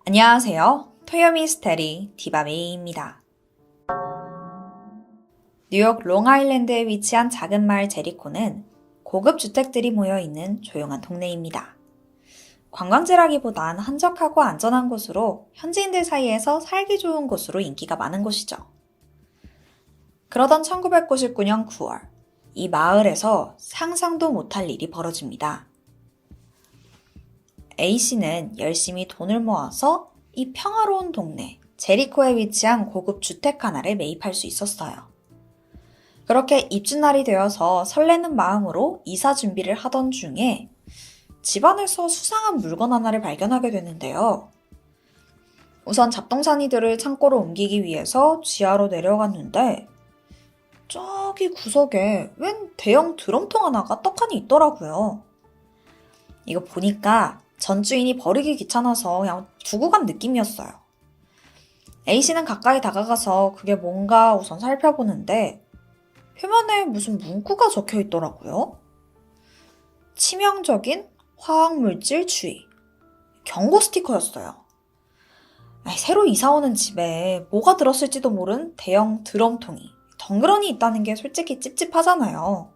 안녕하세요. 토요미스테리 디바메이입니다. 뉴욕 롱아일랜드에 위치한 작은 마을 제리코는 고급 주택들이 모여있는 조용한 동네입니다. 관광지라기보단 한적하고 안전한 곳으로 현지인들 사이에서 살기 좋은 곳으로 인기가 많은 곳이죠. 그러던 1999년 9월, 이 마을에서 상상도 못할 일이 벌어집니다. A씨는 열심히 돈을 모아서 이 평화로운 동네 제리코에 위치한 고급 주택 하나를 매입할 수 있었어요. 그렇게 입주날이 되어서 설레는 마음으로 이사 준비를 하던 중에 집안에서 수상한 물건 하나를 발견하게 되는데요. 우선 잡동사니들을 창고로 옮기기 위해서 지하로 내려갔는데 저기 구석에 웬 대형 드럼통 하나가 떡하니 있더라고요. 이거 보니까 전 주인이 버리기 귀찮아서 그냥 두고 간 느낌이었어요. A씨는 가까이 다가가서 그게 뭔가 우선 살펴보는데 표면에 무슨 문구가 적혀 있더라고요. 치명적인 화학물질 주의. 경고 스티커였어요. 새로 이사 오는 집에 뭐가 들었을지도 모른 대형 드럼통이 덩그러니 있다는 게 솔직히 찝찝하잖아요.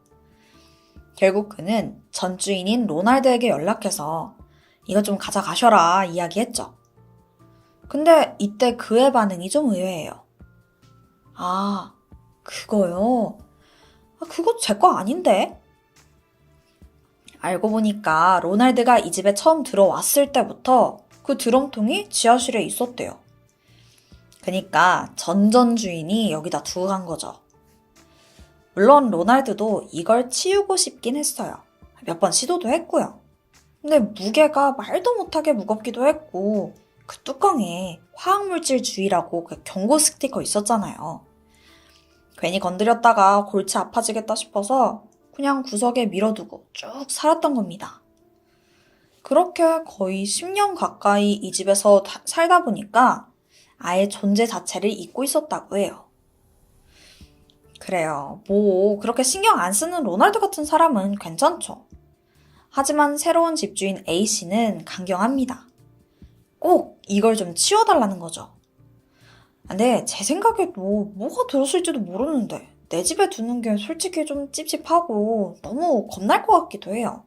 결국 그는 전 주인인 로날드에게 연락해서 이거 좀 가져가셔라 이야기했죠. 근데 이때 그의 반응이 좀 의외예요. 아, 그거요? 그거 제 거 아닌데? 알고 보니까 로날드가 이 집에 처음 들어왔을 때부터 그 드럼통이 지하실에 있었대요. 그니까 전 주인이 여기다 두고 간 거죠. 물론 로날드도 이걸 치우고 싶긴 했어요. 몇 번 시도도 했고요. 근데 무게가 말도 못하게 무겁기도 했고 그 뚜껑에 화학물질 주의라고 그 경고 스티커 있었잖아요. 괜히 건드렸다가 골치 아파지겠다 싶어서 그냥 구석에 밀어두고 쭉 살았던 겁니다. 그렇게 거의 10년 가까이 이 집에서 살다 보니까 아예 존재 자체를 잊고 있었다고 해요. 그래요. 뭐 그렇게 신경 안 쓰는 로날드 같은 사람은 괜찮죠. 하지만 새로운 집주인 A씨는 강경합니다. 꼭 이걸 좀 치워달라는 거죠. 근데 제 생각에도 뭐가 들었을지도 모르는데 내 집에 두는 게 솔직히 좀 찝찝하고 너무 겁날 것 같기도 해요.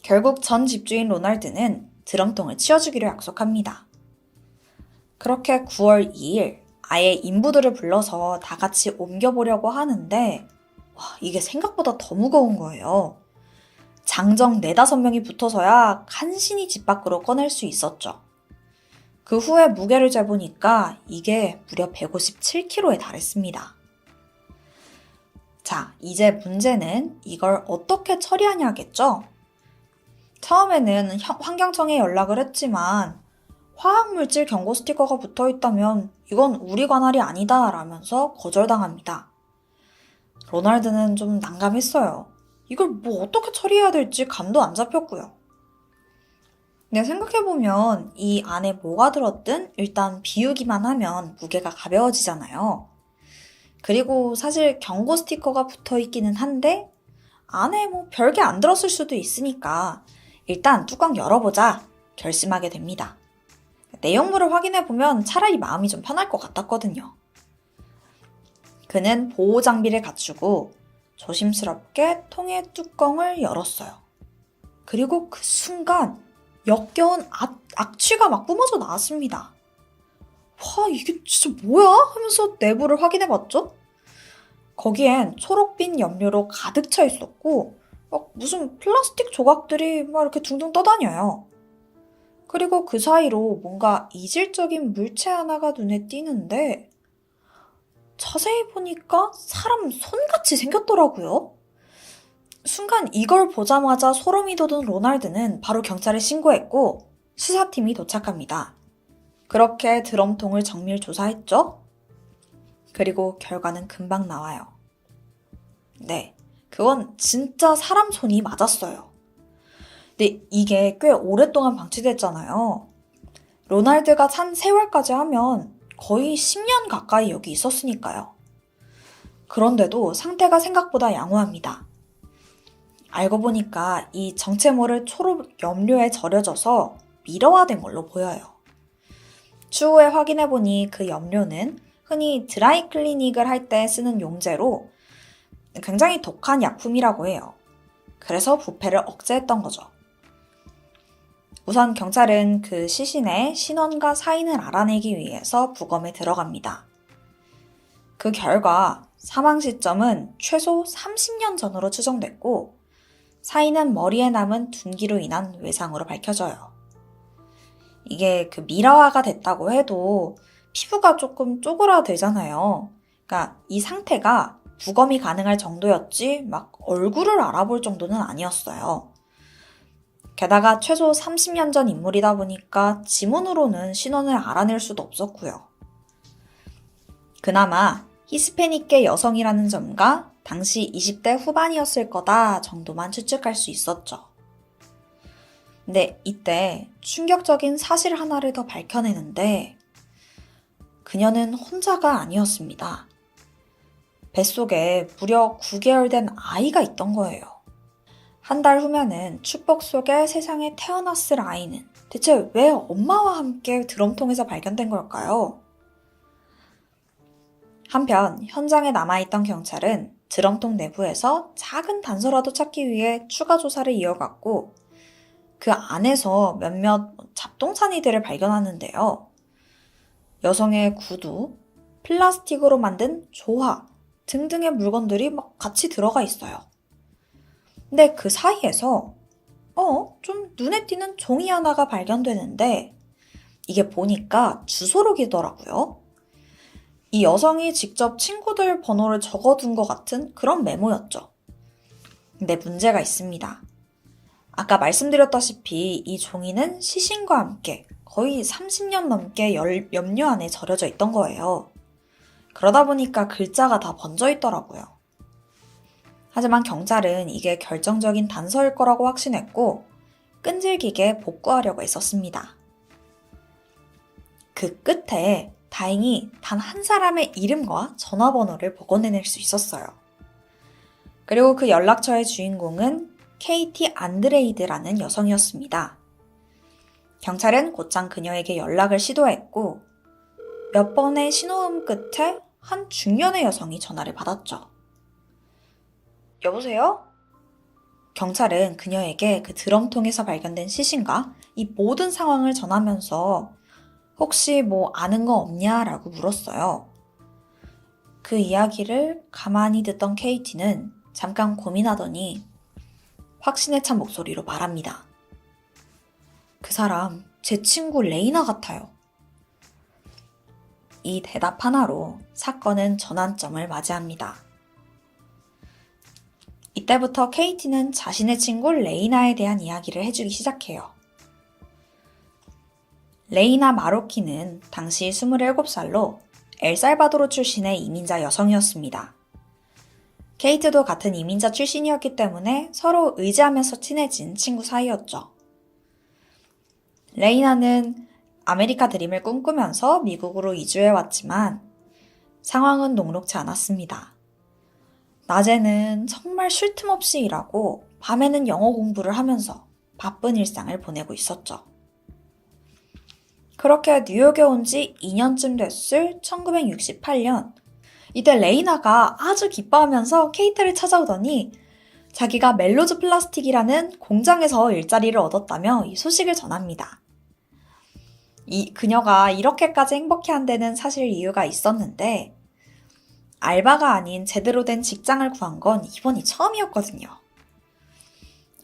결국 전 집주인 로날드는 드럼통을 치워주기로 약속합니다. 그렇게 9월 2일 아예 인부들을 불러서 다 같이 옮겨보려고 하는데 이게 생각보다 더 무거운 거예요. 장정 4-5명이 붙어서야 간신히 집 밖으로 꺼낼 수 있었죠. 그 후에 무게를 재보니까 이게 무려 157kg에 달했습니다. 자, 이제 문제는 이걸 어떻게 처리하냐겠죠? 처음에는 환경청에 연락을 했지만 화학물질 경고 스티커가 붙어 있다면 이건 우리 관할이 아니다 라면서 거절당합니다. 로날드는 좀 난감했어요. 이걸 뭐 어떻게 처리해야 될지 감도 안 잡혔고요. 근데 생각해보면 이 안에 뭐가 들었든 일단 비우기만 하면 무게가 가벼워지잖아요. 그리고 사실 경고 스티커가 붙어 있기는 한데 안에 뭐 별게 안 들었을 수도 있으니까 일단 뚜껑 열어보자 결심하게 됩니다. 내용물을 확인해보면 차라리 마음이 좀 편할 것 같았거든요. 그는 보호 장비를 갖추고 조심스럽게 통의 뚜껑을 열었어요. 그리고 그 순간 역겨운 악취가 막 뿜어져 나왔습니다. 와, 이게 진짜 뭐야? 하면서 내부를 확인해봤죠? 거기엔 초록빛 염료로 가득 차 있었고 무슨 플라스틱 조각들이 막 이렇게 둥둥 떠다녀요. 그리고 그 사이로 뭔가 이질적인 물체 하나가 눈에 띄는데 자세히 보니까 사람 손같이 생겼더라고요. 순간 이걸 보자마자 소름이 돋은 로날드는 바로 경찰에 신고했고 수사팀이 도착합니다. 그렇게 드럼통을 정밀 조사했죠? 그리고 결과는 금방 나와요. 네, 그건 진짜 사람 손이 맞았어요. 근데 이게 꽤 오랫동안 방치됐잖아요. 로날드가 산 세월까지 하면 거의 10년 가까이 여기 있었으니까요. 그런데도 상태가 생각보다 양호합니다. 알고 보니까 이 정체모를 초록 염료에 절여져서 미러화된 걸로 보여요. 추후에 확인해보니 그 염료는 흔히 드라이 클리닉을 할 때 쓰는 용제로 굉장히 독한 약품이라고 해요. 그래서 부패를 억제했던 거죠. 우선 경찰은 그 시신의 신원과 사인을 알아내기 위해서 부검에 들어갑니다. 그 결과 사망 시점은 최소 30년 전으로 추정됐고 사인은 머리에 남은 둔기로 인한 외상으로 밝혀져요. 이게 그 미라화가 됐다고 해도 피부가 조금 쪼그라들잖아요. 그러니까 이 상태가 부검이 가능할 정도였지 막 얼굴을 알아볼 정도는 아니었어요. 게다가 최소 30년 전 인물이다 보니까 지문으로는 신원을 알아낼 수도 없었고요. 그나마 히스패닉계 여성이라는 점과 당시 20대 후반이었을 거다 정도만 추측할 수 있었죠. 근데 이때 충격적인 사실 하나를 더 밝혀내는데 그녀는 혼자가 아니었습니다. 뱃속에 무려 9개월 된 아이가 있던 거예요. 한 달 후면은 축복 속에 세상에 태어났을 아이는 대체 왜 엄마와 함께 드럼통에서 발견된 걸까요? 한편 현장에 남아있던 경찰은 드럼통 내부에서 작은 단서라도 찾기 위해 추가 조사를 이어갔고 그 안에서 몇몇 잡동사니들을 발견하는데요. 여성의 구두, 플라스틱으로 만든 조화 등등의 물건들이 막 같이 들어가 있어요. 근데 그 사이에서 좀 눈에 띄는 종이 하나가 발견되는데 이게 보니까 주소록이더라고요. 이 여성이 직접 친구들 번호를 적어둔 것 같은 그런 메모였죠. 근데 문제가 있습니다. 아까 말씀드렸다시피 이 종이는 시신과 함께 거의 30년 넘게 염료 안에 절여져 있던 거예요. 그러다 보니까 글자가 다 번져 있더라고요. 하지만 경찰은 이게 결정적인 단서일 거라고 확신했고 끈질기게 복구하려고 애썼습니다. 그 끝에 다행히 단 한 사람의 이름과 전화번호를 복원해낼 수 있었어요. 그리고 그 연락처의 주인공은 케이티 안드레이드라는 여성이었습니다. 경찰은 곧장 그녀에게 연락을 시도했고 몇 번의 신호음 끝에 한 중년의 여성이 전화를 받았죠. 여보세요? 경찰은 그녀에게 그 드럼통에서 발견된 시신과 이 모든 상황을 전하면서 혹시 뭐 아는 거 없냐? 라고 물었어요. 그 이야기를 가만히 듣던 케이티는 잠깐 고민하더니 확신에 찬 목소리로 말합니다. 그 사람 제 친구 레이나 같아요. 이 대답 하나로 사건은 전환점을 맞이합니다. 이때부터 케이티는 자신의 친구 레이나에 대한 이야기를 해주기 시작해요. 레이나 마로키는 당시 27살로 엘살바도르 출신의 이민자 여성이었습니다. 케이트도 같은 이민자 출신이었기 때문에 서로 의지하면서 친해진 친구 사이였죠. 레이나는 아메리카 드림을 꿈꾸면서 미국으로 이주해왔지만 상황은 녹록지 않았습니다. 낮에는 정말 쉴 틈 없이 일하고 밤에는 영어 공부를 하면서 바쁜 일상을 보내고 있었죠. 그렇게 뉴욕에 온 지 2년쯤 됐을 1968년 이때 레이나가 아주 기뻐하면서 케이트를 찾아오더니 자기가 멜로즈 플라스틱이라는 공장에서 일자리를 얻었다며 이 소식을 전합니다. 그녀가 이렇게까지 행복해한 데는 사실 이유가 있었는데 알바가 아닌 제대로 된 직장을 구한 건 이번이 처음이었거든요.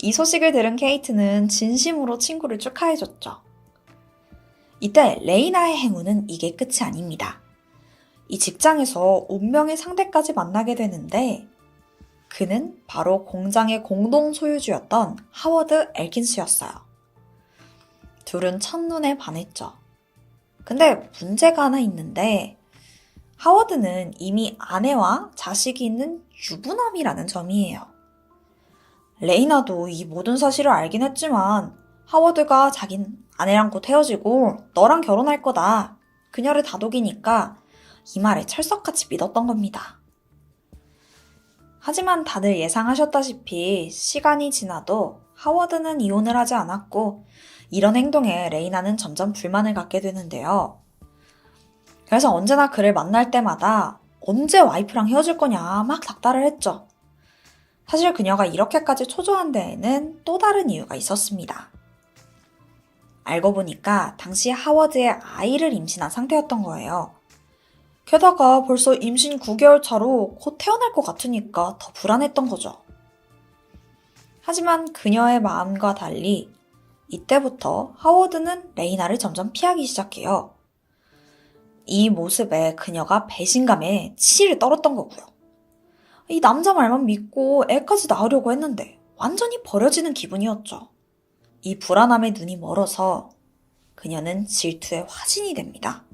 이 소식을 들은 케이트는 진심으로 친구를 축하해줬죠. 이때 레이나의 행운은 이게 끝이 아닙니다. 이 직장에서 운명의 상대까지 만나게 되는데 그는 바로 공장의 공동 소유주였던 하워드 엘킨스였어요. 둘은 첫눈에 반했죠. 근데 문제가 하나 있는데 하워드는 이미 아내와 자식이 있는 유부남이라는 점이에요. 레이나도 이 모든 사실을 알긴 했지만 하워드가 자긴 아내랑 곧 헤어지고 너랑 결혼할 거다. 그녀를 다독이니까 이 말에 철석같이 믿었던 겁니다. 하지만 다들 예상하셨다시피 시간이 지나도 하워드는 이혼을 하지 않았고 이런 행동에 레이나는 점점 불만을 갖게 되는데요. 그래서 언제나 그를 만날 때마다 언제 와이프랑 헤어질 거냐 막 닥달을 했죠. 사실 그녀가 이렇게까지 초조한 데에는 또 다른 이유가 있었습니다. 알고 보니까 당시 하워드의 아이를 임신한 상태였던 거예요. 게다가 벌써 임신 9개월 차로 곧 태어날 것 같으니까 더 불안했던 거죠. 하지만 그녀의 마음과 달리 이때부터 하워드는 레이나를 점점 피하기 시작해요. 이 모습에 그녀가 배신감에 치를 떨었던 거고요. 이 남자 말만 믿고 애까지 낳으려고 했는데 완전히 버려지는 기분이었죠. 이 불안함에 눈이 멀어서 그녀는 질투의 화신이 됩니다.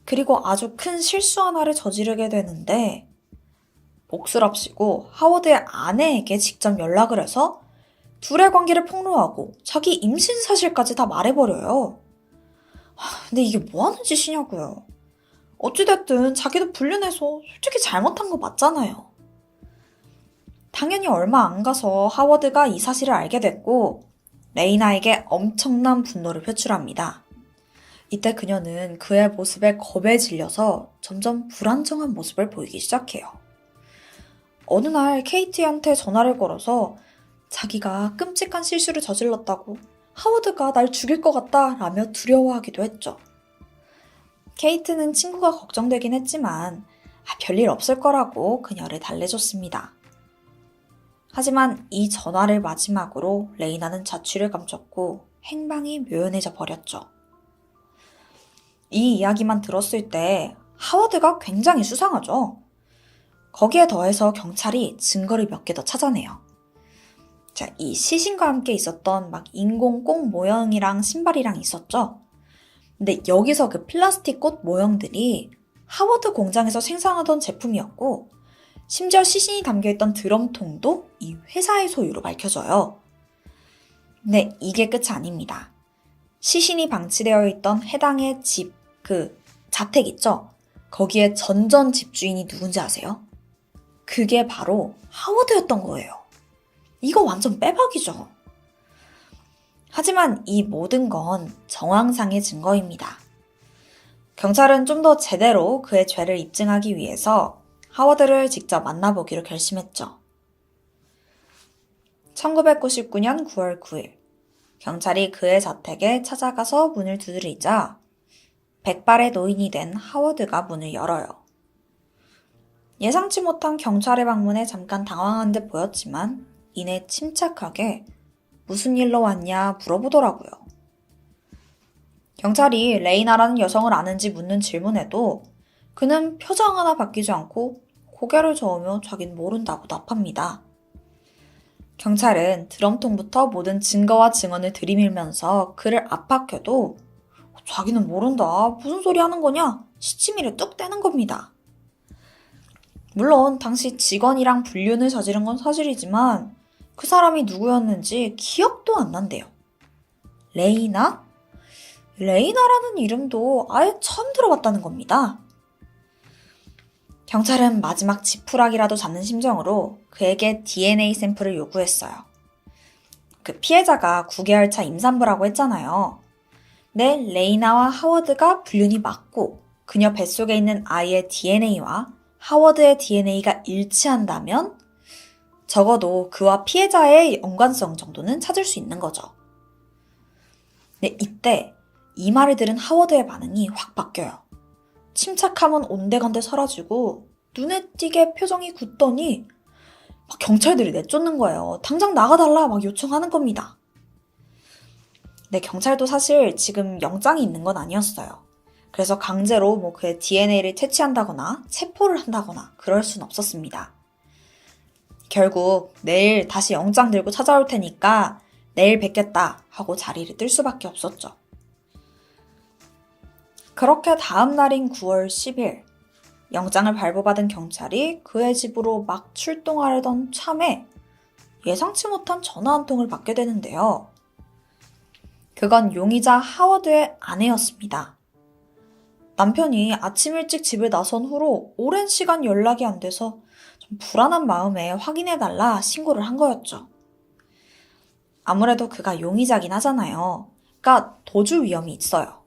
그리고 아주 큰 실수 하나를 저지르게 되는데 몫을합시고 하워드의 아내에게 직접 연락을 해서 둘의 관계를 폭로하고 자기 임신 사실까지 다 말해버려요. 근데 이게 뭐 하는 짓이냐고요. 어찌됐든 자기도 불륜해서 솔직히 잘못한 거 맞잖아요. 당연히 얼마 안 가서 하워드가 이 사실을 알게 됐고 레이나에게 엄청난 분노를 표출합니다. 이때 그녀는 그의 모습에 겁에 질려서 점점 불안정한 모습을 보이기 시작해요. 어느 날 케이티한테 전화를 걸어서 자기가 끔찍한 실수를 저질렀다고 하워드가 날 죽일 것 같다 라며 두려워하기도 했죠. 케이트는 친구가 걱정되긴 했지만 별일 없을 거라고 그녀를 달래줬습니다. 하지만 이 전화를 마지막으로 레이나는 자취를 감췄고 행방이 묘연해져 버렸죠. 이 이야기만 들었을 때 하워드가 굉장히 수상하죠. 거기에 더해서 경찰이 증거를 몇 개 더 찾아내요. 자, 이 시신과 함께 있었던 막 인공 꽃 모형이랑 신발이랑 있었죠. 근데 여기서 그 플라스틱 꽃 모형들이 하워드 공장에서 생산하던 제품이었고 심지어 시신이 담겨있던 드럼통도 이 회사의 소유로 밝혀져요. 근데 이게 끝이 아닙니다. 시신이 방치되어 있던 해당의 집, 그 자택 있죠? 거기에 전전 집주인이 누군지 아세요? 그게 바로 하워드였던 거예요. 이거 완전 빼박이죠. 하지만 이 모든 건 정황상의 증거입니다. 경찰은 좀 더 제대로 그의 죄를 입증하기 위해서 하워드를 직접 만나보기로 결심했죠. 1999년 9월 9일, 경찰이 그의 자택에 찾아가서 문을 두드리자 백발의 노인이 된 하워드가 문을 열어요. 예상치 못한 경찰의 방문에 잠깐 당황한 듯 보였지만 이내 침착하게 무슨 일로 왔냐 물어보더라고요. 경찰이 레이나라는 여성을 아는지 묻는 질문에도 그는 표정 하나 바뀌지 않고 고개를 저으며 자긴 모른다고 답합니다. 경찰은 드럼통부터 모든 증거와 증언을 들이밀면서 그를 압박해도 자기는 모른다. 무슨 소리 하는 거냐? 시치미를 뚝 떼는 겁니다. 물론 당시 직원이랑 불륜을 저지른 건 사실이지만 그 사람이 누구였는지 기억도 안 난대요. 레이나? 레이나라는 이름도 아예 처음 들어봤다는 겁니다. 경찰은 마지막 지푸라기라도 잡는 심정으로 그에게 DNA 샘플을 요구했어요. 그 피해자가 9개월 차 임산부라고 했잖아요. 네, 레이나와 하워드가 불륜이 맞고 그녀 뱃속에 있는 아이의 DNA와 하워드의 DNA가 일치한다면 적어도 그와 피해자의 연관성 정도는 찾을 수 있는 거죠. 네, 이때 이 말을 들은 하워드의 반응이 확 바뀌어요. 침착함은 온데간데 사라지고 눈에 띄게 표정이 굳더니 막 경찰들이 내쫓는 거예요. 당장 나가달라 막 요청하는 겁니다. 네, 경찰도 사실 지금 영장이 있는 건 아니었어요. 그래서 강제로 뭐 그의 DNA를 채취한다거나 체포를 한다거나 그럴 순 없었습니다. 결국 내일 다시 영장 들고 찾아올 테니까 내일 뵙겠다 하고 자리를 뜰 수밖에 없었죠. 그렇게 다음 날인 9월 10일 영장을 발부받은 경찰이 그의 집으로 막 출동하려던 참에 예상치 못한 전화 한 통을 받게 되는데요. 그건 용의자 하워드의 아내였습니다. 남편이 아침 일찍 집을 나선 후로 오랜 시간 연락이 안 돼서 좀 불안한 마음에 확인해달라 신고를 한 거였죠. 아무래도 그가 용의자긴 하잖아요. 그러니까 도주 위험이 있어요.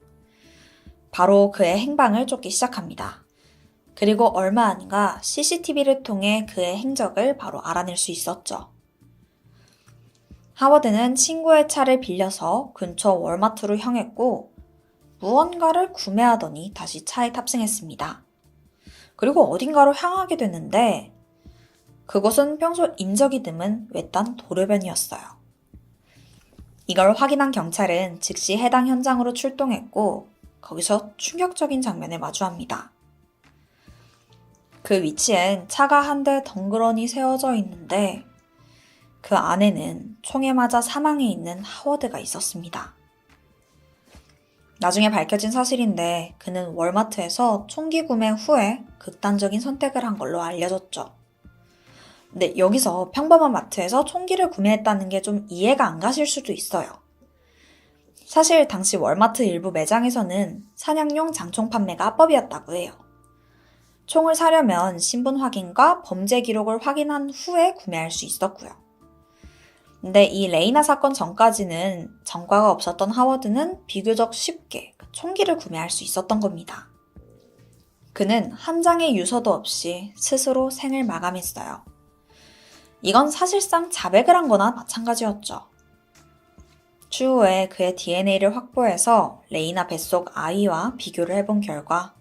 바로 그의 행방을 쫓기 시작합니다. 그리고 얼마 안가 CCTV를 통해 그의 행적을 바로 알아낼 수 있었죠. 하워드는 친구의 차를 빌려서 근처 월마트로 향했고 무언가를 구매하더니 다시 차에 탑승했습니다. 그리고 어딘가로 향하게 됐는데 그곳은 평소 인적이 드문 외딴 도로변이었어요. 이걸 확인한 경찰은 즉시 해당 현장으로 출동했고 거기서 충격적인 장면에 마주합니다. 그 위치엔 차가 한 대 덩그러니 세워져 있는데 그 안에는 총에 맞아 사망해 있는 하워드가 있었습니다. 나중에 밝혀진 사실인데 그는 월마트에서 총기 구매 후에 극단적인 선택을 한 걸로 알려졌죠. 근데 여기서 평범한 마트에서 총기를 구매했다는 게 좀 이해가 안 가실 수도 있어요. 사실 당시 월마트 일부 매장에서는 사냥용 장총 판매가 합법이었다고 해요. 총을 사려면 신분 확인과 범죄 기록을 확인한 후에 구매할 수 있었고요. 근데 이 레이나 사건 전까지는 전과가 없었던 하워드는 비교적 쉽게 총기를 구매할 수 있었던 겁니다. 그는 한 장의 유서도 없이 스스로 생을 마감했어요. 이건 사실상 자백을 한 거나 마찬가지였죠. 추후에 그의 DNA를 확보해서 레이나 뱃속 아이와 비교를 해본 결과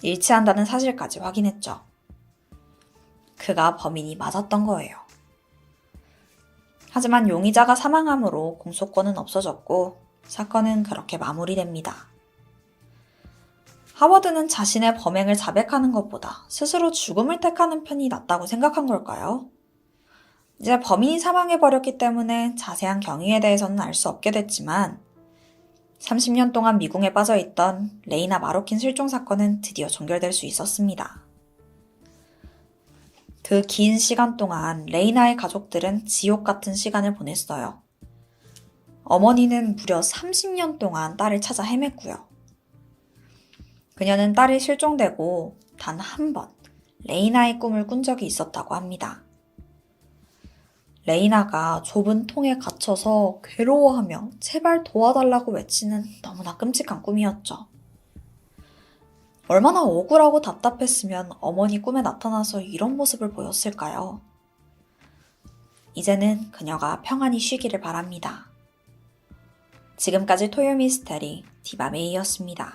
일치한다는 사실까지 확인했죠. 그가 범인이 맞았던 거예요. 하지만 용의자가 사망함으로 공소권은 없어졌고 사건은 그렇게 마무리됩니다. 하워드는 자신의 범행을 자백하는 것보다 스스로 죽음을 택하는 편이 낫다고 생각한 걸까요? 이제 범인이 사망해버렸기 때문에 자세한 경위에 대해서는 알 수 없게 됐지만 30년 동안 미궁에 빠져있던 레이나 마로킨 실종 사건은 드디어 종결될 수 있었습니다. 그 긴 시간 동안 레이나의 가족들은 지옥 같은 시간을 보냈어요. 어머니는 무려 30년 동안 딸을 찾아 헤맸고요. 그녀는 딸이 실종되고 단 한 번 레이나의 꿈을 꾼 적이 있었다고 합니다. 레이나가 좁은 통에 갇혀서 괴로워하며 제발 도와달라고 외치는 너무나 끔찍한 꿈이었죠. 얼마나 억울하고 답답했으면 어머니 꿈에 나타나서 이런 모습을 보였을까요? 이제는 그녀가 평안히 쉬기를 바랍니다. 지금까지 토요미스테리 디바메이였습니다.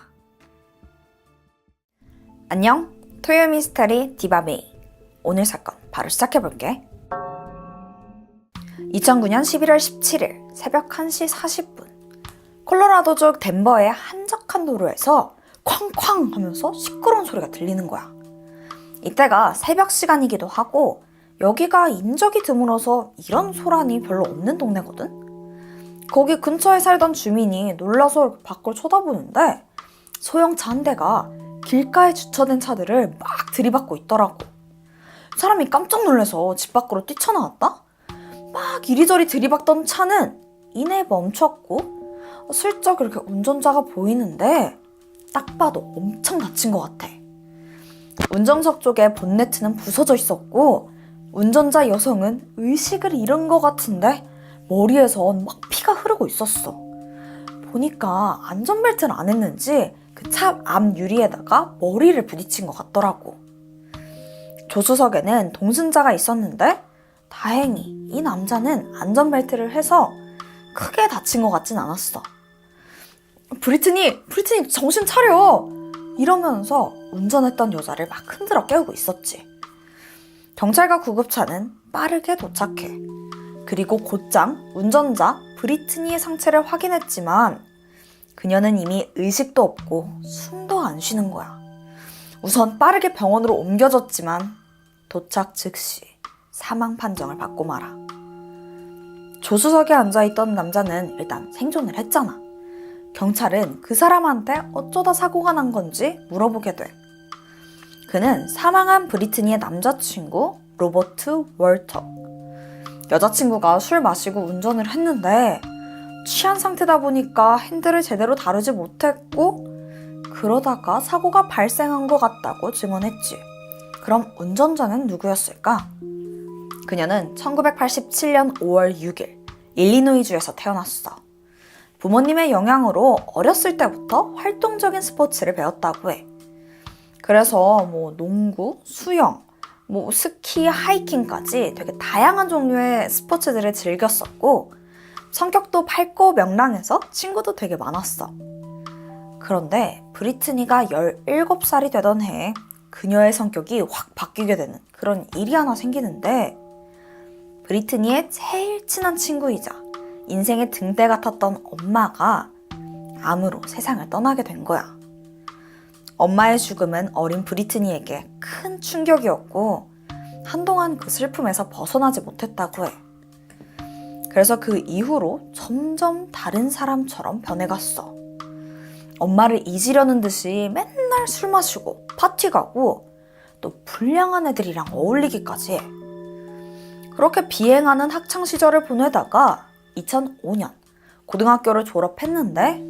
안녕, 토요미스테리 디바메이. 오늘 사건 바로 시작해볼게. 2009년 11월 17일 새벽 1시 40분 콜로라도주 덴버의 한적한 도로에서 쾅쾅 하면서 시끄러운 소리가 들리는 거야. 이때가 새벽 시간이기도 하고 여기가 인적이 드물어서 이런 소란이 별로 없는 동네거든. 거기 근처에 살던 주민이 놀라서 밖을 쳐다보는데 소형차 한 대가 길가에 주차된 차들을 막 들이받고 있더라고. 사람이 깜짝 놀라서 집 밖으로 뛰쳐나왔다? 막 이리저리 들이박던 차는 이내 멈췄고 슬쩍 이렇게 운전자가 보이는데 딱 봐도 엄청 다친 것 같아. 운전석 쪽에 본네트는 부서져 있었고 운전자 여성은 의식을 잃은 것 같은데 머리에선 막 피가 흐르고 있었어. 보니까 안전벨트를 안 했는지 그 차 앞 유리에다가 머리를 부딪힌 것 같더라고. 조수석에는 동승자가 있었는데 다행히 이 남자는 안전벨트를 해서 크게 다친 것 같진 않았어. 브리트니 정신 차려! 이러면서 운전했던 여자를 막 흔들어 깨우고 있었지. 경찰과 구급차는 빠르게 도착해. 그리고 곧장 운전자 브리트니의 상태를 확인했지만 그녀는 이미 의식도 없고 숨도 안 쉬는 거야. 우선 빠르게 병원으로 옮겨졌지만 도착 즉시 사망 판정을 받고 말아. 조수석에 앉아있던 남자는 일단 생존을 했잖아. 경찰은 그 사람한테 어쩌다 사고가 난 건지 물어보게 돼. 그는 사망한 브리트니의 남자친구 로버트 월터. 여자친구가 술 마시고 운전을 했는데 취한 상태다 보니까 핸들을 제대로 다루지 못했고 그러다가 사고가 발생한 것 같다고 증언했지. 그럼 운전자는 누구였을까? 그녀는 1987년 5월 6일 일리노이주에서 태어났어. 부모님의 영향으로 어렸을 때부터 활동적인 스포츠를 배웠다고 해. 그래서 농구, 수영, 스키, 하이킹까지 되게 다양한 종류의 스포츠들을 즐겼었고 성격도 밝고 명랑해서 친구도 되게 많았어. 그런데 브리트니가 17살이 되던 해에 그녀의 성격이 확 바뀌게 되는 그런 일이 하나 생기는데 브리트니의 제일 친한 친구이자 인생의 등대 같았던 엄마가 암으로 세상을 떠나게 된 거야. 엄마의 죽음은 어린 브리트니에게 큰 충격이었고 한동안 그 슬픔에서 벗어나지 못했다고 해. 그래서 그 이후로 점점 다른 사람처럼 변해갔어. 엄마를 잊으려는 듯이 맨날 술 마시고 파티 가고 또 불량한 애들이랑 어울리기까지 해. 그렇게 비행하는 학창시절을 보내다가 2005년 고등학교를 졸업했는데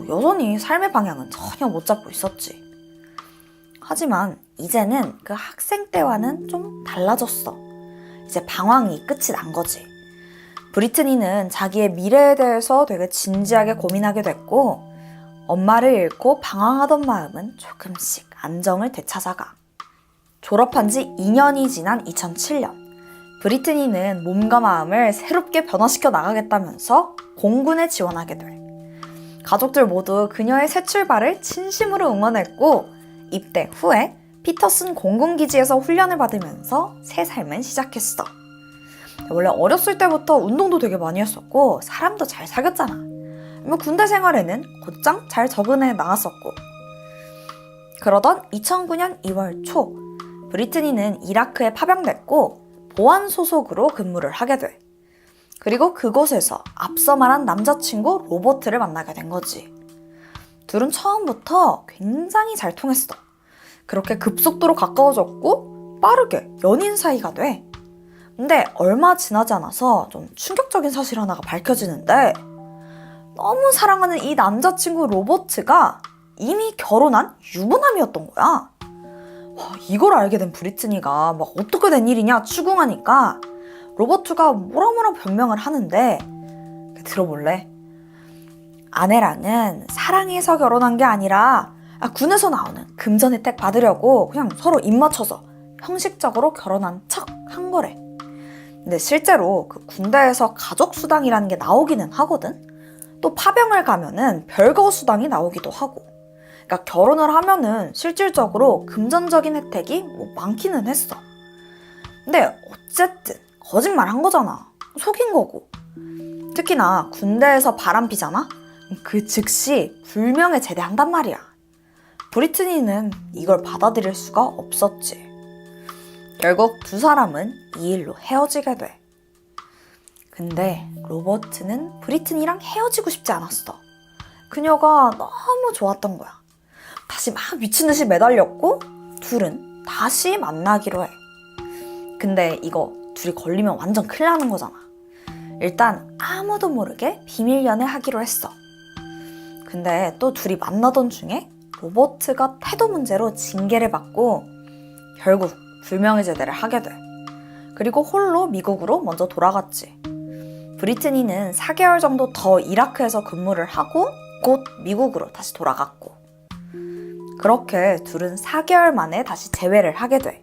여전히 삶의 방향은 전혀 못 잡고 있었지. 하지만 이제는 그 학생 때와는 좀 달라졌어. 이제 방황이 끝이 난 거지. 브리트니는 자기의 미래에 대해서 되게 진지하게 고민하게 됐고 엄마를 잃고 방황하던 마음은 조금씩 안정을 되찾아가. 졸업한 지 2년이 지난 2007년 브리트니는 몸과 마음을 새롭게 변화시켜 나가겠다면서 공군에 지원하게 돼. 가족들 모두 그녀의 새 출발을 진심으로 응원했고 입대 후에 피터슨 공군기지에서 훈련을 받으면서 새 삶을 시작했어. 원래 어렸을 때부터 운동도 되게 많이 했었고 사람도 잘 사귀었잖아. 군대 생활에는 곧장 잘 적응해 나갔었고. 그러던 2009년 2월 초 브리트니는 이라크에 파병됐고 보안 소속으로 근무를 하게 돼. 그리고 그곳에서 앞서 말한 남자친구 로버트를 만나게 된 거지. 둘은 처음부터 굉장히 잘 통했어. 그렇게 급속도로 가까워졌고 빠르게 연인 사이가 돼. 근데 얼마 지나지 않아서 좀 충격적인 사실 하나가 밝혀지는데 너무 사랑하는 이 남자친구 로버트가 이미 결혼한 유부남이었던 거야. 이걸 알게 된 브리트니가 어떻게 된 일이냐 추궁하니까 로버트가 뭐라 변명을 하는데 들어볼래? 아내랑은 사랑해서 결혼한 게 아니라 군에서 나오는 금전 혜택 받으려고 그냥 서로 입 맞춰서 형식적으로 결혼한 척 한 거래. 근데 실제로 그 군대에서 가족수당이라는 게 나오기는 하거든? 또 파병을 가면은 별거 수당이 나오기도 하고. 그러니까 결혼을 하면은 실질적으로 금전적인 혜택이 많기는 했어. 근데 어쨌든 거짓말 한 거잖아. 속인 거고. 특히나 군대에서 바람 피잖아? 그 즉시 불명예 제대한단 말이야. 브리트니는 이걸 받아들일 수가 없었지. 결국 두 사람은 이 일로 헤어지게 돼. 근데 로버트는 브리트니랑 헤어지고 싶지 않았어. 그녀가 너무 좋았던 거야. 다시 막 미친 듯이 매달렸고 둘은 다시 만나기로 해. 근데 이거 둘이 걸리면 완전 큰일 나는 거잖아. 일단 아무도 모르게 비밀 연애하기로 했어. 근데 또 둘이 만나던 중에 로버트가 태도 문제로 징계를 받고 결국 불명예 제대를 하게 돼. 그리고 홀로 미국으로 먼저 돌아갔지. 브리트니는 4개월 정도 더 이라크에서 근무를 하고 곧 미국으로 다시 돌아갔고. 그렇게 둘은 4개월 만에 다시 재회를 하게 돼.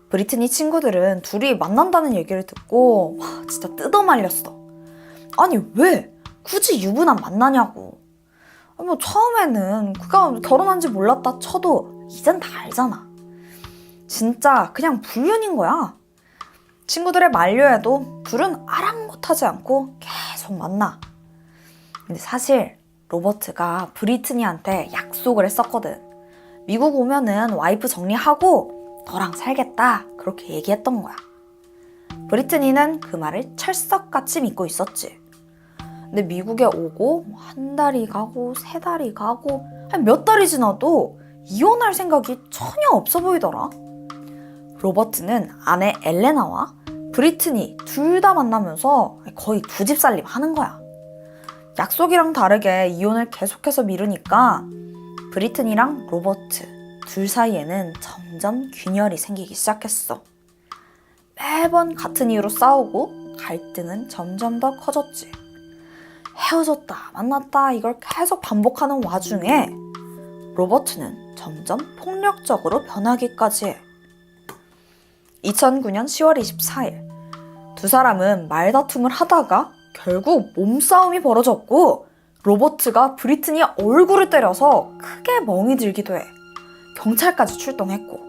브리트니 친구들은 둘이 만난다는 얘기를 듣고 진짜 뜯어말렸어. 아니 왜 굳이 유부남 만나냐고. 처음에는 그가 결혼한지 몰랐다 쳐도 이젠 다 알잖아. 진짜 그냥 불륜인 거야. 친구들의 만류에도 둘은 아랑곳하지 않고 계속 만나. 근데 사실 로버트가 브리트니한테 약속을 했었거든. 미국 오면은 와이프 정리하고 너랑 살겠다 그렇게 얘기했던 거야. 브리트니는 그 말을 철석같이 믿고 있었지. 근데 미국에 오고 한 달이 가고 세 달이 가고 몇 달이 지나도 이혼할 생각이 전혀 없어 보이더라. 로버트는 아내 엘레나와 브리트니 둘 다 만나면서 거의 두 집 살림 하는 거야. 약속이랑 다르게 이혼을 계속해서 미루니까 브리트니랑 로버트 둘 사이에는 점점 균열이 생기기 시작했어. 매번 같은 이유로 싸우고 갈등은 점점 더 커졌지. 헤어졌다 만났다 이걸 계속 반복하는 와중에 로버트는 점점 폭력적으로 변하기까지 해. 2009년 10월 24일 두 사람은 말다툼을 하다가 결국 몸싸움이 벌어졌고 로버트가 브리트니의 얼굴을 때려서 크게 멍이 들기도 해. 경찰까지 출동했고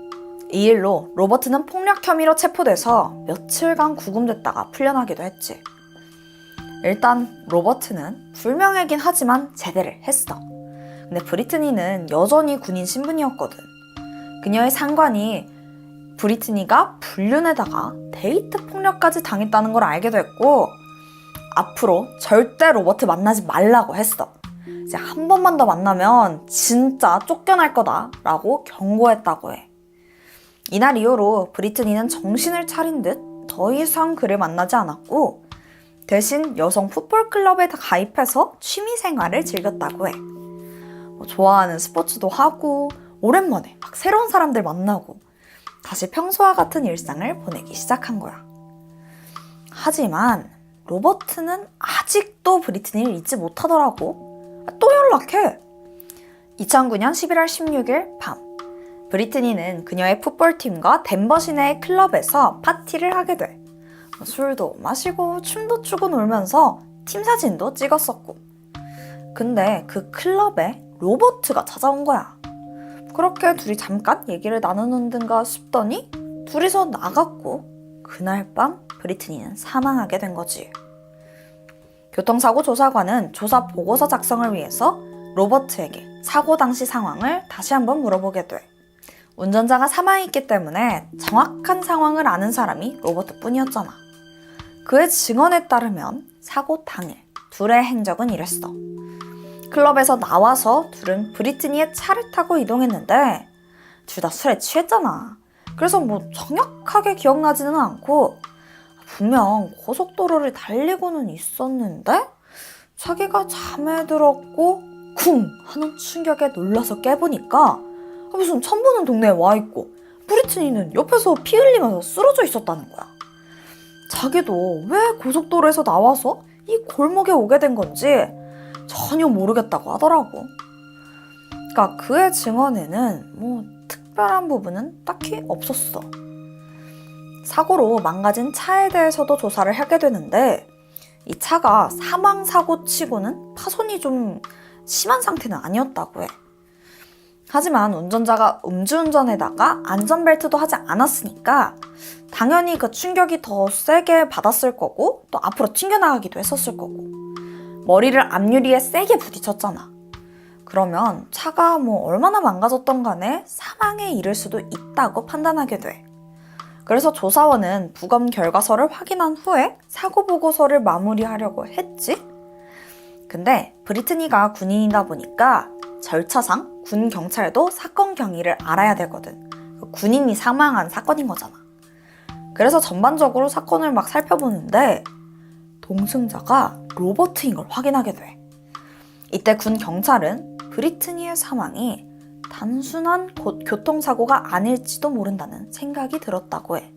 이 일로 로버트는 폭력 혐의로 체포돼서 며칠간 구금됐다가 풀려나기도 했지. 일단 로버트는 불명예긴 하지만 제대를 했어. 근데 브리트니는 여전히 군인 신분이었거든. 그녀의 상관이 브리트니가 불륜에다가 데이트 폭력까지 당했다는 걸 알게 됐고 앞으로 절대 로버트 만나지 말라고 했어. 이제 한 번만 더 만나면 진짜 쫓겨날 거다 라고 경고했다고 해. 이날 이후로 브리트니는 정신을 차린 듯 더 이상 그를 만나지 않았고 대신 여성 풋볼 클럽에 가입해서 취미 생활을 즐겼다고 해. 좋아하는 스포츠도 하고 오랜만에 막 새로운 사람들 만나고 다시 평소와 같은 일상을 보내기 시작한 거야. 하지만 로버트는 아직도 브리트니를 잊지 못하더라고. 또 연락해. 2009년 11월 16일 밤 브리트니는 그녀의 풋볼팀과 덴버 시내의 클럽에서 파티를 하게 돼. 술도 마시고 춤도 추고 놀면서 팀 사진도 찍었었고. 근데 그 클럽에 로버트가 찾아온 거야. 그렇게 둘이 잠깐 얘기를 나누는 든가 싶더니 둘이서 나갔고 그날 밤 브리트니는 사망하게 된 거지. 교통사고 조사관은 조사 보고서 작성을 위해서 로버트에게 사고 당시 상황을 다시 한번 물어보게 돼. 운전자가 사망했기 때문에 정확한 상황을 아는 사람이 로버트뿐이었잖아. 그의 증언에 따르면 사고 당일 둘의 행적은 이랬어. 클럽에서 나와서 둘은 브리트니의 차를 타고 이동했는데 둘 다 술에 취했잖아. 그래서 정확하게 기억나지는 않고 분명 고속도로를 달리고는 있었는데 자기가 잠에 들었고 쿵 하는 충격에 놀라서 깨보니까 무슨 처음 보는 동네에 와있고 브리트니는 옆에서 피 흘리면서 쓰러져 있었다는 거야. 자기도 왜 고속도로에서 나와서 이 골목에 오게 된 건지 전혀 모르겠다고 하더라고. 그러니까 그의 증언에는 특별한 부분은 딱히 없었어. 사고로 망가진 차에 대해서도 조사를 하게 되는데 이 차가 사망사고 치고는 파손이 좀 심한 상태는 아니었다고 해. 하지만 운전자가 음주운전에다가 안전벨트도 하지 않았으니까 당연히 그 충격이 더 세게 받았을 거고 또 앞으로 튕겨나가기도 했었을 거고 머리를 앞유리에 세게 부딪혔잖아. 그러면 차가 얼마나 망가졌던 간에 사망에 이를 수도 있다고 판단하게 돼. 그래서 조사원은 부검 결과서를 확인한 후에 사고 보고서를 마무리하려고 했지. 근데 브리트니가 군인이다 보니까 절차상 군 경찰도 사건 경위를 알아야 되거든. 군인이 사망한 사건인 거잖아. 그래서 전반적으로 사건을 막 살펴보는데 동승자가 로버트인 걸 확인하게 돼. 이때 군 경찰은 브리트니의 사망이 단순한 교통사고가 아닐지도 모른다는 생각이 들었다고 해.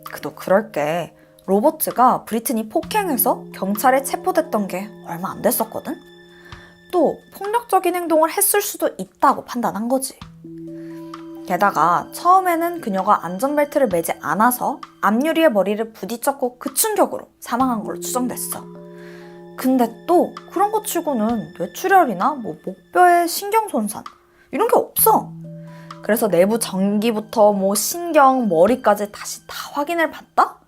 그도 그럴 게 로버트가 브리트니 폭행해서 경찰에 체포됐던 게 얼마 안 됐었거든? 또 폭력적인 행동을 했을 수도 있다고 판단한 거지. 게다가 처음에는 그녀가 안전벨트를 매지 않아서 앞유리에 머리를 부딪혔고 그 충격으로 사망한 걸로 추정됐어. 근데 또 그런 것 치고는 뇌출혈이나 목뼈의 신경 손상 이런 게 없어. 그래서 내부 전기부터 신경, 머리까지 다시 다 확인을 받다?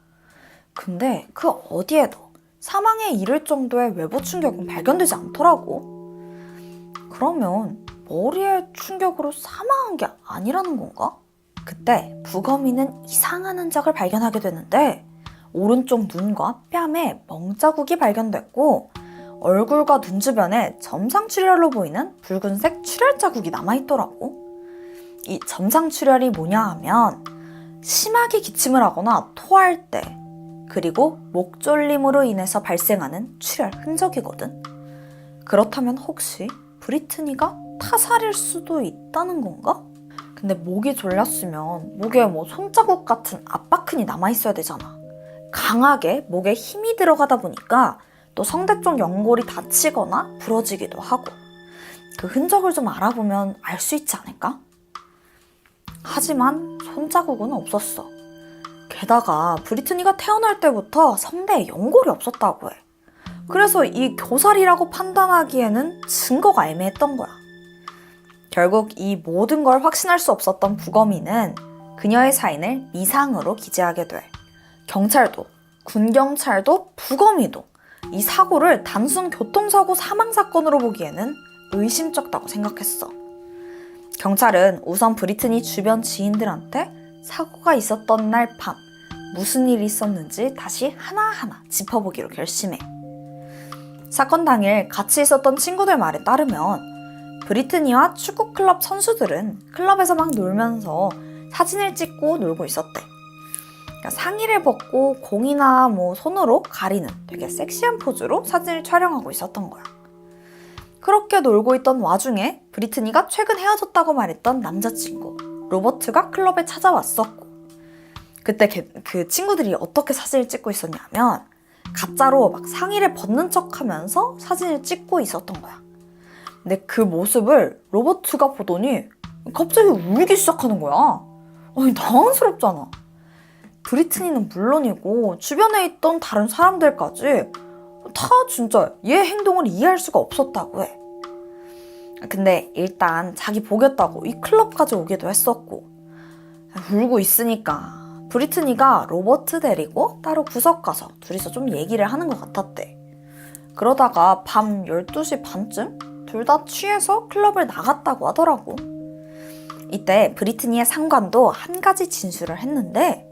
근데 그 어디에도 사망에 이를 정도의 외부 충격은 발견되지 않더라고. 그러면 머리에 충격으로 사망한 게 아니라는 건가? 그때 부검인은 이상한 흔적을 발견하게 되는데 오른쪽 눈과 뺨에 멍자국이 발견됐고 얼굴과 눈 주변에 점상출혈로 보이는 붉은색 출혈 자국이 남아있더라고. 이 점상출혈이 뭐냐 하면 심하게 기침을 하거나 토할 때 그리고 목졸림으로 인해서 발생하는 출혈 흔적이거든. 그렇다면 혹시 브리트니가 타살일 수도 있다는 건가? 근데 목이 졸렸으면 목에 손자국 같은 압박흔이 남아있어야 되잖아. 강하게 목에 힘이 들어가다 보니까 또 성대 쪽 연골이 다치거나 부러지기도 하고 그 흔적을 좀 알아보면 알 수 있지 않을까? 하지만 손자국은 없었어. 게다가 브리트니가 태어날 때부터 성대에 연골이 없었다고 해. 그래서 이 교살이라고 판단하기에는 증거가 애매했던 거야. 결국 이 모든 걸 확신할 수 없었던 부검이는 그녀의 사인을 미상으로 기재하게 돼. 경찰도, 군경찰도, 부검이도 이 사고를 단순 교통사고 사망사건으로 보기에는 의심쩍다고 생각했어. 경찰은 우선 브리트니 주변 지인들한테 사고가 있었던 날 밤 무슨 일이 있었는지 다시 하나하나 짚어보기로 결심해. 사건 당일 같이 있었던 친구들 말에 따르면 브리트니와 축구 클럽 선수들은 클럽에서 막 놀면서 사진을 찍고 놀고 있었대. 그러니까 상의를 벗고 공이나 손으로 가리는 되게 섹시한 포즈로 사진을 촬영하고 있었던 거야. 그렇게 놀고 있던 와중에 브리트니가 최근 헤어졌다고 말했던 남자친구 로버트가 클럽에 찾아왔었고, 그때 그 친구들이 어떻게 사진을 찍고 있었냐면 가짜로 막 상의를 벗는 척하면서 사진을 찍고 있었던 거야. 근데 그 모습을 로버트가 보더니 갑자기 울기 시작하는 거야. 아니, 당황스럽잖아. 브리트니는 물론이고 주변에 있던 다른 사람들까지 다 진짜 얘 행동을 이해할 수가 없었다고 해. 근데 일단 자기 보겠다고 이 클럽까지 오기도 했었고, 울고 있으니까 브리트니가 로버트 데리고 따로 구석 가서 둘이서 좀 얘기를 하는 것 같았대. 그러다가 밤 12시 반쯤 둘 다 취해서 클럽을 나갔다고 하더라고. 이때 브리트니의 상관도 한 가지 진술을 했는데,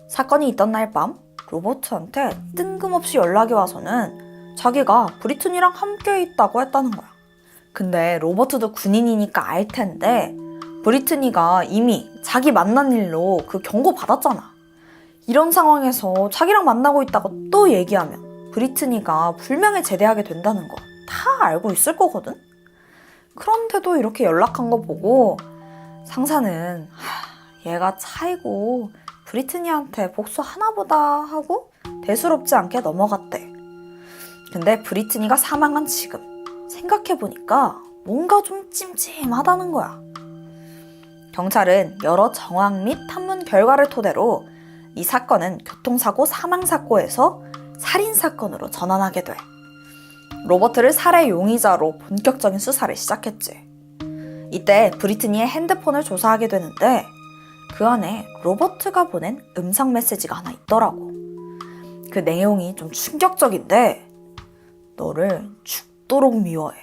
사건이 있던 날 밤 로버트한테 뜬금없이 연락이 와서는 자기가 브리트니랑 함께 있다고 했다는 거야. 근데 로버트도 군인이니까 알 텐데 브리트니가 이미 자기 만난 일로 그 경고 받았잖아. 이런 상황에서 자기랑 만나고 있다고 또 얘기하면 브리트니가 불명예 제대하게 된다는 거 다 알고 있을 거거든? 그런데도 이렇게 연락한 거 보고 상사는 얘가 차이고 브리트니한테 복수하나 보다 하고 대수롭지 않게 넘어갔대. 근데 브리트니가 사망한 지금 생각해보니까 뭔가 좀 찜찜하다는 거야. 경찰은 여러 정황 및 탐문 결과를 토대로 이 사건은 교통사고 사망사고에서 살인사건으로 전환하게 돼. 로버트를 살해 용의자로 본격적인 수사를 시작했지. 이때 브리트니의 핸드폰을 조사하게 되는데 그 안에 로버트가 보낸 음성 메시지가 하나 있더라고. 그 내용이 좀 충격적인데, 너를 죽도록 미워해.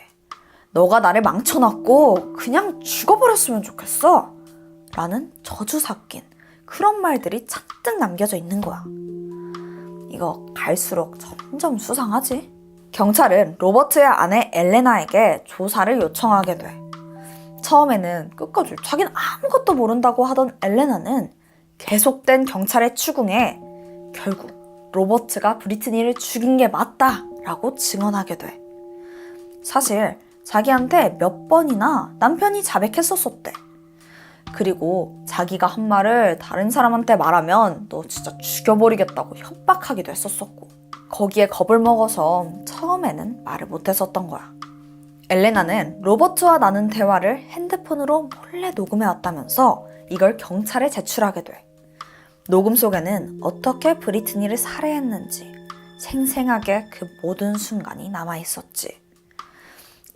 너가 나를 망쳐놨고 그냥 죽어버렸으면 좋겠어. 라는 저주 섞인 그런 말들이 잔뜩 남겨져 있는 거야. 이거 갈수록 점점 수상하지? 경찰은 로버트의 아내 엘레나에게 조사를 요청하게 돼. 처음에는 끝까지 자기는 아무것도 모른다고 하던 엘레나는 계속된 경찰의 추궁에 결국 로버트가 브리트니를 죽인 게 맞다라고 증언하게 돼. 사실 자기한테 몇 번이나 남편이 자백했었었대. 그리고 자기가 한 말을 다른 사람한테 말하면 너 진짜 죽여버리겠다고 협박하기도 했었었고, 거기에 겁을 먹어서 처음에는 말을 못했었던 거야. 엘레나는 로버트와 나눈 대화를 핸드폰으로 몰래 녹음해왔다면서 이걸 경찰에 제출하게 돼. 녹음 속에는 어떻게 브리트니를 살해했는지 생생하게 그 모든 순간이 남아있었지.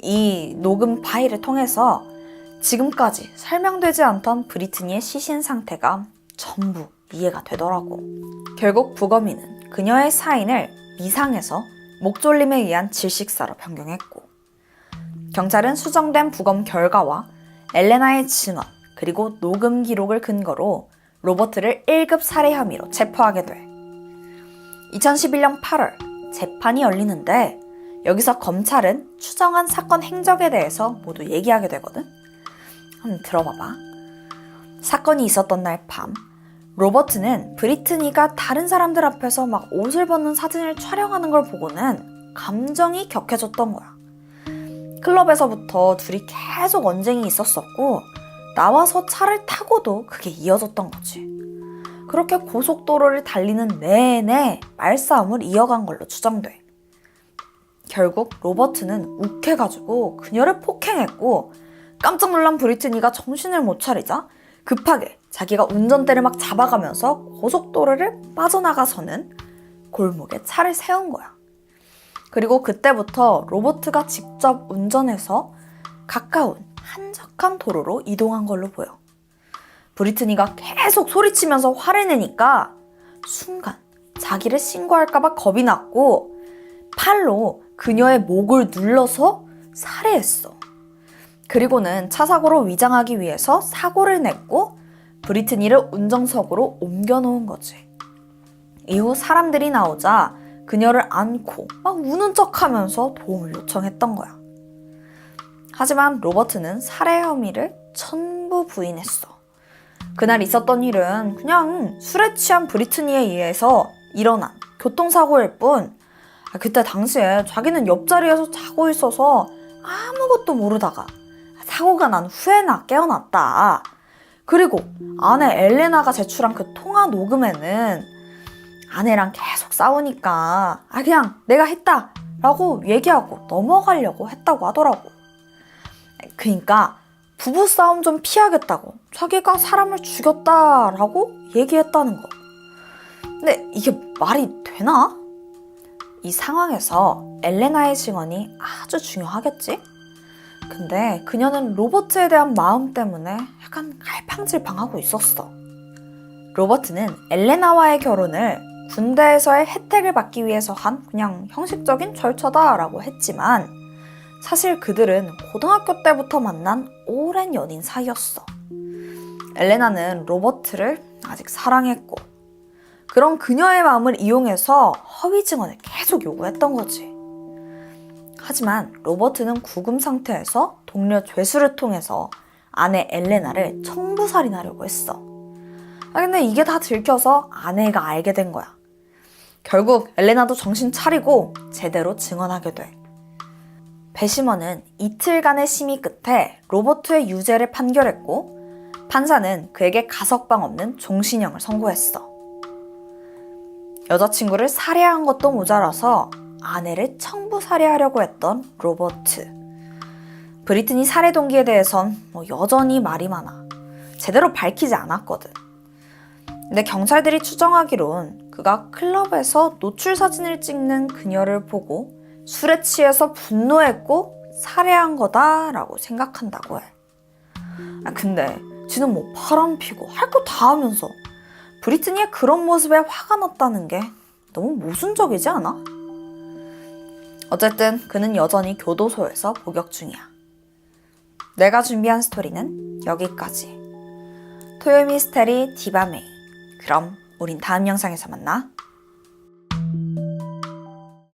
이 녹음 파일을 통해서 지금까지 설명되지 않던 브리트니의 시신 상태가 전부 이해가 되더라고. 결국 부검인은 그녀의 사인을 미상에서 목졸림에 의한 질식사로 변경했고, 경찰은 수정된 부검 결과와 엘레나의 증언 그리고 녹음 기록을 근거로 로버트를 1급 살해 혐의로 체포하게 돼. 2011년 8월 재판이 열리는데 여기서 검찰은 추정한 사건 행적에 대해서 모두 얘기하게 되거든. 한번 들어봐봐. 사건이 있었던 날 밤 로버트는 브리트니가 다른 사람들 앞에서 막 옷을 벗는 사진을 촬영하는 걸 보고는 감정이 격해졌던 거야. 클럽에서부터 둘이 계속 언쟁이 있었었고 나와서 차를 타고도 그게 이어졌던 거지. 그렇게 고속도로를 달리는 내내 말싸움을 이어간 걸로 추정돼. 결국 로버트는 욱해가지고 그녀를 폭행했고 깜짝 놀란 브리트니가 정신을 못 차리자 급하게 자기가 운전대를 막 잡아가면서 고속도로를 빠져나가서는 골목에 차를 세운 거야. 그리고 그때부터 로버트가 직접 운전해서 가까운 한적한 도로로 이동한 걸로 보여. 브리트니가 계속 소리치면서 화를 내니까 순간 자기를 신고할까봐 겁이 났고 팔로 그녀의 목을 눌러서 살해했어. 그리고는 차 사고로 위장하기 위해서 사고를 냈고 브리트니를 운전석으로 옮겨놓은 거지. 이후 사람들이 나오자 그녀를 안고 막 우는 척하면서 도움을 요청했던 거야. 하지만 로버트는 살해 혐의를 전부 부인했어. 그날 있었던 일은 그냥 술에 취한 브리트니에 의해서 일어난 교통사고일 뿐 그때 당시에 자기는 옆자리에서 자고 있어서 아무것도 모르다가 사고가 난 후에나 깨어났다. 그리고 아내 엘레나가 제출한 그 통화 녹음에는 아내랑 계속 싸우니까 그냥 내가 했다 라고 얘기하고 넘어가려고 했다고 하더라고. 그러니까 부부싸움 좀 피하겠다고 자기가 사람을 죽였다라고 얘기했다는 거. 근데 이게 말이 되나? 이 상황에서 엘레나의 증언이 아주 중요하겠지? 근데 그녀는 로버트에 대한 마음 때문에 약간 갈팡질팡하고 있었어. 로버트는 엘레나와의 결혼을 군대에서의 혜택을 받기 위해서 한 그냥 형식적인 절차다라고 했지만 사실 그들은 고등학교 때부터 만난 오랜 연인 사이였어. 엘레나는 로버트를 아직 사랑했고 그런 그녀의 마음을 이용해서 허위 증언을 계속 요구했던 거지. 하지만 로버트는 구금 상태에서 동료 죄수를 통해서 아내 엘레나를 청부살인하려고 했어. 근데 이게 다 들켜서 아내가 알게 된 거야. 결국 엘레나도 정신 차리고 제대로 증언하게 돼. 배심원은 이틀간의 심의 끝에 로버트의 유죄를 판결했고 판사는 그에게 가석방 없는 종신형을 선고했어. 여자친구를 살해한 것도 모자라서 아내를 청부살해하려고 했던 로버트. 브리트니 살해 동기에 대해선 여전히 말이 많아. 제대로 밝히지 않았거든. 근데 경찰들이 추정하기론 그가 클럽에서 노출 사진을 찍는 그녀를 보고 술에 취해서 분노했고 살해한 거다라고 생각한다고 해. 근데 지는 바람피고 할 거 다 하면서 브리트니의 그런 모습에 화가 났다는 게 너무 모순적이지 않아? 어쨌든 그는 여전히 교도소에서 복역 중이야. 내가 준비한 스토리는 여기까지. 토요 미스테리 디바메이. 그럼 우린 다음 영상에서 만나.